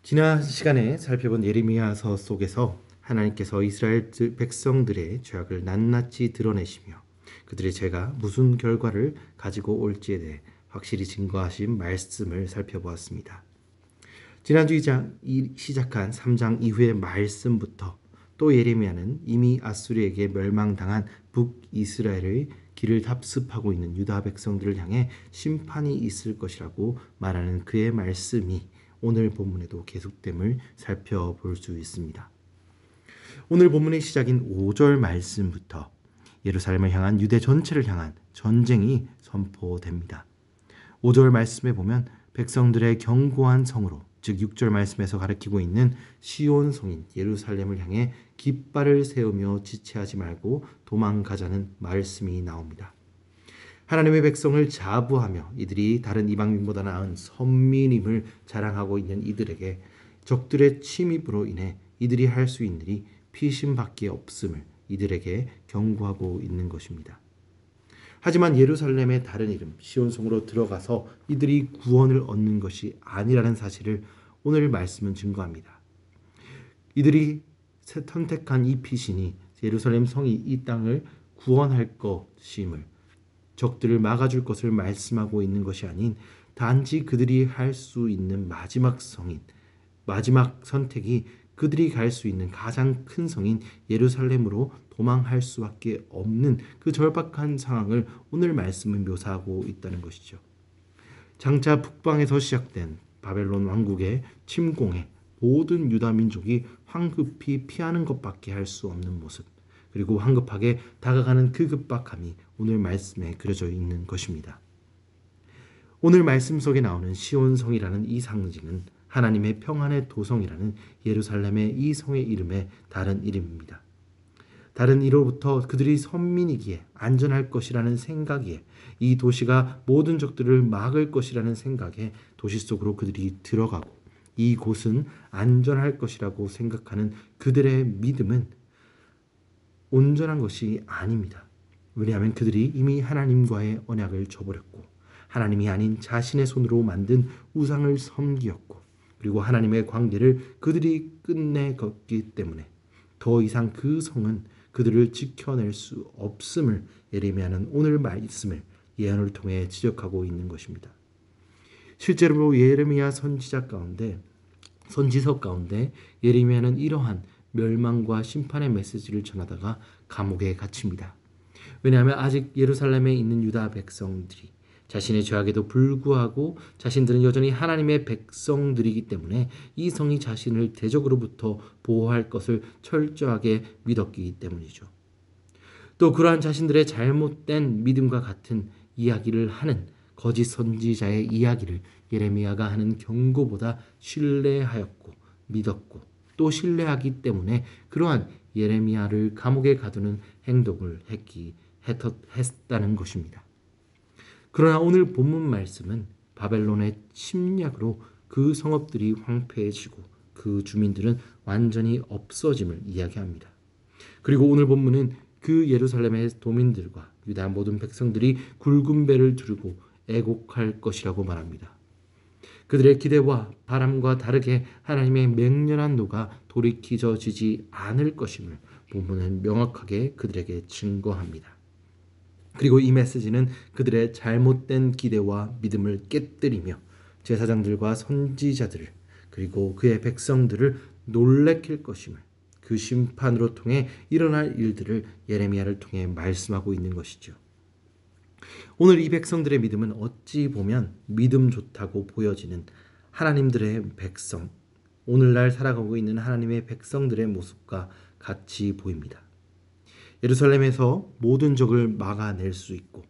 지난 시간에 살펴본 예레미야서 속에서 하나님께서 이스라엘 백성들의 죄악을 낱낱이 드러내시며 그들의 죄가 무슨 결과를 가지고 올지에 대해 확실히 증거하신 말씀을 살펴보았습니다. 지난주 시작한 3장 이후의 말씀부터 또 예레미야는 이미 아수르에게 멸망당한 북이스라엘의 길을 답습하고 있는 유다 백성들을 향해 심판이 있을 것이라고 말하는 그의 말씀이 오늘 본문에도 계속됨을 살펴볼 수 있습니다. 오늘 본문의 시작인 5절 말씀부터 예루살렘을 향한 유대 전체를 향한 전쟁이 선포됩니다. 5절 말씀에 보면 백성들의 견고한 성으로, 즉 6절 말씀에서 가리키고 있는 시온 성인 예루살렘을 향해 깃발을 세우며 지체하지 말고 도망가자는 말씀이 나옵니다. 하나님의 백성을 자부하며 이들이 다른 이방인보다 나은 선민임을 자랑하고 있는 이들에게 적들의 침입으로 인해 이들이 할 수 있는 일이 피신밖에 없음을 이들에게 경고하고 있는 것입니다. 하지만 예루살렘의 다른 이름 시온성으로 들어가서 이들이 구원을 얻는 것이 아니라는 사실을 오늘 말씀은 증거합니다. 이들이 선택한 이 피신이 예루살렘 성이 이 땅을 구원할 것임을, 적들을 막아줄 것을 말씀하고 있는 것이 아닌 단지 그들이 할 수 있는 마지막 성인, 마지막 선택이 그들이 갈 수 있는 가장 큰 성인 예루살렘으로 도망할 수밖에 없는 그 절박한 상황을 오늘 말씀은 묘사하고 있다는 것이죠. 장차 북방에서 시작된 바벨론 왕국의 침공에 모든 유다 민족이 황급히 피하는 것밖에 할 수 없는 모습, 그리고 황급하게 다가가는 그 급박함이 오늘 말씀에 그려져 있는 것입니다. 오늘 말씀 속에 나오는 시온성이라는 이 상징은 하나님의 평안의 도성이라는 예루살렘의 이 성의 이름의 다른 이름입니다. 다른 이로부터 그들이 선민이기에 안전할 것이라는 생각에, 이 도시가 모든 적들을 막을 것이라는 생각에 도시 속으로 그들이 들어가고 이곳은 안전할 것이라고 생각하는 그들의 믿음은 온전한 것이 아닙니다. 왜냐하면 그들이 이미 하나님과의 언약을 저버렸고 하나님이 아닌 자신의 손으로 만든 우상을 섬기었고, 그리고 하나님의 관계를 그들이 끝내 걷기 때문에 더 이상 그 성은 그들을 지켜낼 수 없음을 예레미야는 오늘 말씀을 예언을 통해 지적하고 있는 것입니다. 실제로 예레미야 선지서 가운데 예레미야는 이러한 멸망과 심판의 메시지를 전하다가 감옥에 갇힙니다. 왜냐하면 아직 예루살렘에 있는 유다 백성들이 자신의 죄악에도 불구하고 자신들은 여전히 하나님의 백성들이기 때문에 이 성이 자신을 대적으로부터 보호할 것을 철저하게 믿었기 때문이죠. 또 그러한 자신들의 잘못된 믿음과 같은 이야기를 하는 거짓 선지자의 이야기를 예레미야가 하는 경고보다 신뢰하였고 믿었고 또 신뢰하기 때문에 그러한 예레미야를 감옥에 가두는 행동을 했다는 것입니다. 그러나 오늘 본문 말씀은 바벨론의 침략으로 그 성읍들이 황폐해지고 그 주민들은 완전히 없어짐을 이야기합니다. 그리고 오늘 본문은 그 예루살렘의 도민들과 유다 모든 백성들이 굵은 배를 두르고 애곡할 것이라고 말합니다. 그들의 기대와 바람과 다르게 하나님의 맹렬한 노가 돌이켜지지 않을 것임을 본문은 명확하게 그들에게 증거합니다. 그리고 이 메시지는 그들의 잘못된 기대와 믿음을 깨뜨리며 제사장들과 선지자들을 그리고 그의 백성들을 놀래킬 것임을, 그 심판으로 통해 일어날 일들을 예레미야를 통해 말씀하고 있는 것이죠. 오늘 이 백성들의 믿음은 어찌 보면 믿음 좋다고 보여지는 하나님들의 백성, 오늘날 살아가고 있는 하나님의 백성들의 모습과 같이 보입니다. 예루살렘에서 모든 적을 막아낼 수 있고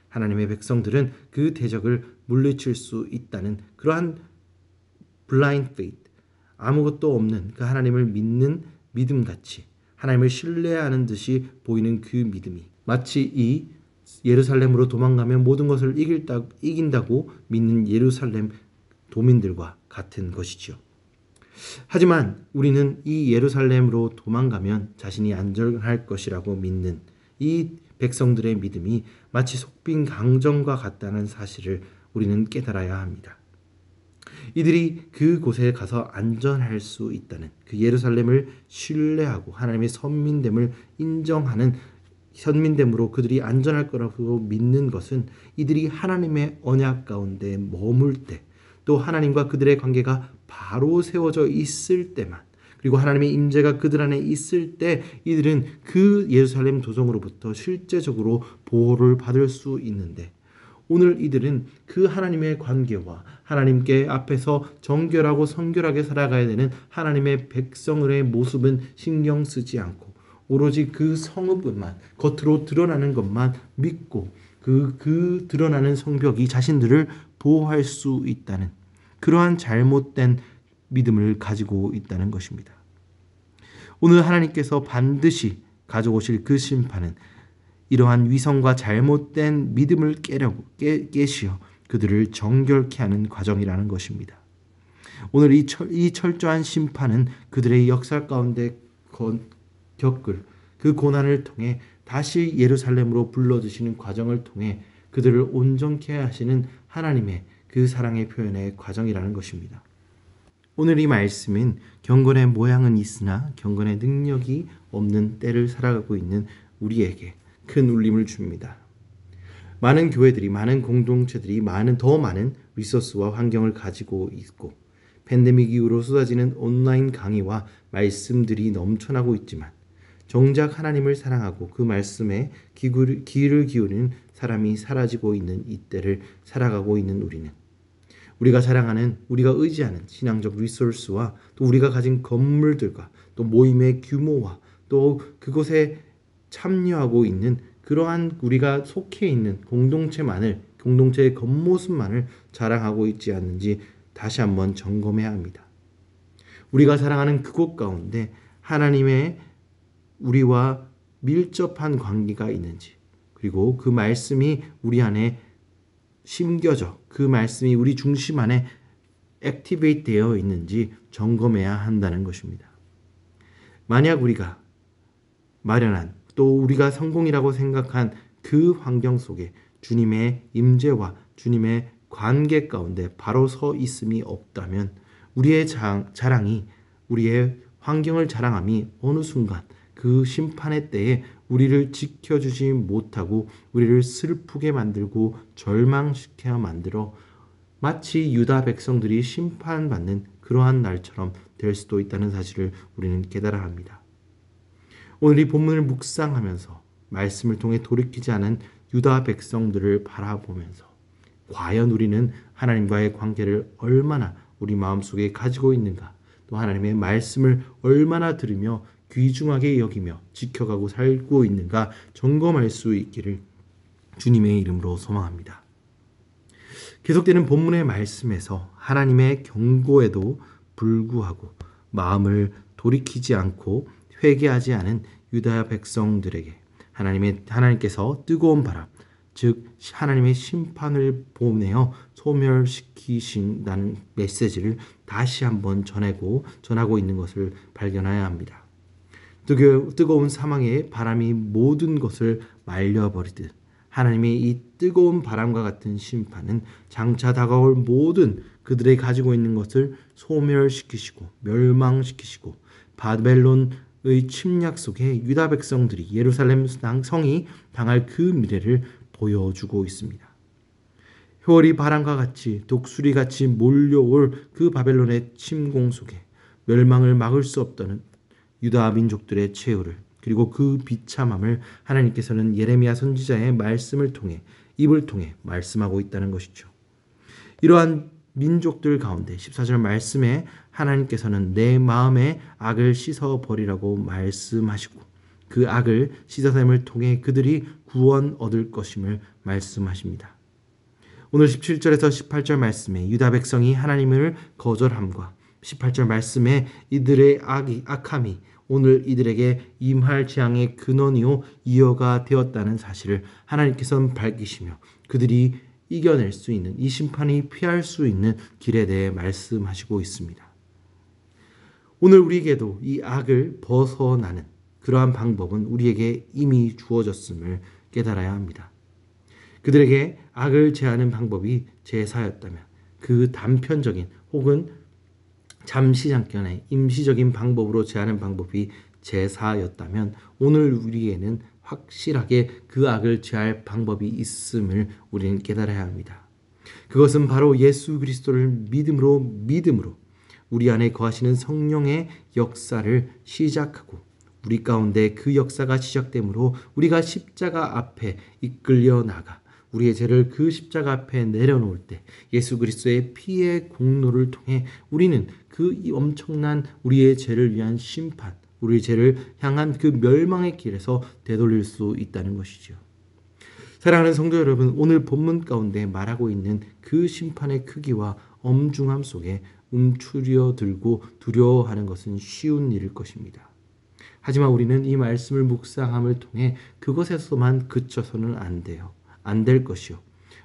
하나님의 백성들은 그 대적을 물리칠 수 있다는 그러한 블라인드 페이트, 아무것도 없는 그 하나님을 믿는 믿음같이 하나님을 신뢰하는 듯이 보이는 그 믿음이 마치 이 예루살렘으로 도망가면 모든 것을 이긴다고 믿는 예루살렘 도민들과 같은 것이죠. 하지만 우리는 이 예루살렘으로 도망가면 자신이 안전할 것이라고 믿는 이 백성들의 믿음이 마치 속빈 강정과 같다는 사실을 우리는 깨달아야 합니다. 이들이 그곳에 가서 안전할 수 있다는 그 예루살렘을 신뢰하고 하나님의 선민됨을 인정하는 선민됨으로 그들이 안전할 거라고 믿는 것은 이들이 하나님의 언약 가운데 머물 때, 또 하나님과 그들의 관계가 바로 세워져 있을 때만, 그리고 하나님의 임재가 그들 안에 있을 때 이들은 그 예루살렘 도성으로부터 실제적으로 보호를 받을 수 있는데, 오늘 이들은 그 하나님의 관계와 하나님께 앞에서 정결하고 성결하게 살아가야 되는 하나님의 백성의 모습은 신경 쓰지 않고 오로지 그 성읍만, 겉으로 드러나는 것만 믿고 그 드러나는 성벽이 자신들을 보호할 수 있다는 그러한 잘못된 믿음을 가지고 있다는 것입니다. 오늘 하나님께서 반드시 가져오실 그 심판은 이러한 위선과 잘못된 믿음을 깨시어 그들을 정결케 하는 과정이라는 것입니다. 오늘 이 철저한 심판은 그들의 역사 가운데 겪을 그 고난을 통해 다시 예루살렘으로 불러드시는 과정을 통해 그들을 온전케 하시는 하나님의 그 사랑의 표현의 과정이라는 것입니다. 오늘 이 말씀은 경건의 모양은 있으나 경건의 능력이 없는 때를 살아가고 있는 우리에게 큰 울림을 줍니다. 많은 교회들이, 많은 공동체들이 더 많은 리소스와 환경을 가지고 있고 팬데믹 이후로 쏟아지는 온라인 강의와 말씀들이 넘쳐나고 있지만 정작 하나님을 사랑하고 그 말씀에 귀를 기울이는 사람이 사라지고 있는 이때를 살아가고 있는 우리는 우리가 사랑하는, 우리가 의지하는 신앙적 리소스와 또 우리가 가진 건물들과 또 모임의 규모와 또 그곳에 참여하고 있는 그러한 우리가 속해 있는 공동체의 겉모습만을 자랑하고 있지 않는지 다시 한번 점검해야 합니다. 우리가 사랑하는 그곳 가운데 하나님의 우리와 밀접한 관계가 있는지, 그리고 그 말씀이 우리 안에 심겨져 그 말씀이 우리 중심 안에 액티베이트 되어 있는지 점검해야 한다는 것입니다. 만약 우리가 마련한 또 우리가 성공이라고 생각한 그 환경 속에 주님의 임재와 주님의 관계 가운데 바로 서 있음이 없다면 우리의 자랑이, 우리의 환경을 자랑함이 어느 순간 그 심판의 때에 우리를 지켜주지 못하고 우리를 슬프게 만들고 절망시켜 만들어 마치 유다 백성들이 심판받는 그러한 날처럼 될 수도 있다는 사실을 우리는 깨달아야 합니다. 오늘 이 본문을 묵상하면서 말씀을 통해 돌이키지 않은 유다 백성들을 바라보면서 과연 우리는 하나님과의 관계를 얼마나 우리 마음속에 가지고 있는가, 또 하나님의 말씀을 얼마나 들으며 귀중하게 여기며 지켜가고 살고 있는가 점검할 수 있기를 주님의 이름으로 소망합니다. 계속되는 본문의 말씀에서 하나님의 경고에도 불구하고 마음을 돌이키지 않고 회개하지 않은 유다 백성들에게 하나님께서 뜨거운 바람, 즉 하나님의 심판을 보내어 소멸시키신다는 메시지를 다시 한번 전하고 있는 것을 발견해야 합니다. 뜨거운 사망의 바람이 모든 것을 말려버리듯 하나님의 이 뜨거운 바람과 같은 심판은 장차 다가올 모든 그들이 가지고 있는 것을 소멸시키시고 멸망시키시고 바벨론의 침략 속에 유다 백성들이 예루살렘 성이 당할 그 미래를 보여주고 있습니다. 효월이 바람과 같이 독수리같이 몰려올 그 바벨론의 침공 속에 멸망을 막을 수 없다는 유다 민족들의 최후를, 그리고 그 비참함을 하나님께서는 예레미야 선지자의 입을 통해 말씀하고 있다는 것이죠. 이러한 민족들 가운데 14절 말씀에 하나님께서는 내 마음의 악을 씻어버리라고 말씀하시고 그 악을 씻어냄을 통해 그들이 구원 얻을 것임을 말씀하십니다. 오늘 17절에서 18절 말씀에 유다 백성이 하나님을 거절함과 18절 말씀에 이들의 악함이 오늘 이들에게 임할 재앙의 근원이요 이어가 되었다는 사실을 하나님께서는 밝히시며 그들이 이겨낼 수 있는, 이 심판이 피할 수 있는 길에 대해 말씀하시고 있습니다. 오늘 우리에게도 이 악을 벗어나는 그러한 방법은 우리에게 이미 주어졌음을 깨달아야 합니다. 그들에게 악을 제하는 방법이 제사였다면 그 단편적인 혹은 잠시 잠깐의 임시적인 방법으로 제하는 방법이 제사였다면 오늘 우리에는 확실하게 그 악을 제할 방법이 있음을 우리는 깨달아야 합니다. 그것은 바로 예수 그리스도를 믿음으로 우리 안에 거하시는 성령의 역사를 시작하고 우리 가운데 그 역사가 시작되므로 우리가 십자가 앞에 이끌려 나가 우리의 죄를 그 십자가 앞에 내려놓을 때 예수 그리스도의 피의 공로를 통해 우리는 그 엄청난 우리의 죄를 위한 심판, 우리의 죄를 향한 그 멸망의 길에서 되돌릴 수 있다는 것이죠. 사랑하는 성도 여러분, 오늘 본문 가운데 말하고 있는 그 심판의 크기와 엄중함 속에 움츠려들고 두려워하는 것은 쉬운 일일 것입니다. 하지만 우리는 이 말씀을 묵상함을 통해 그것에서만 그쳐서는 안 돼요. 안 될 것이요.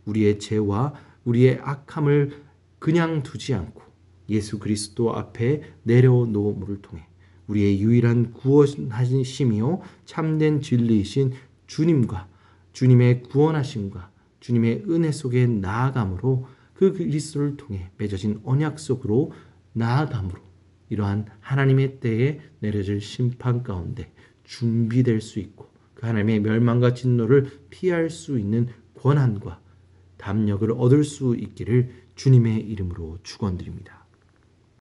우리의 죄와 우리의 악함을 그냥 두지 않고 예수 그리스도 앞에 내려놓음을 통해 우리의 유일한 구원하심이요 참된 진리이신 주님과 주님의 구원하심과 주님의 은혜 속에 나아감으로 그 그리스도를 통해 맺어진 언약 속으로 나아감으로 이러한 하나님의 때에 내려질 심판 가운데 준비될 수 있고 그 하나님의 멸망과 진노를 피할 수 있는 권한과 담력을 얻을 수 있기를 주님의 이름으로 축원드립니다.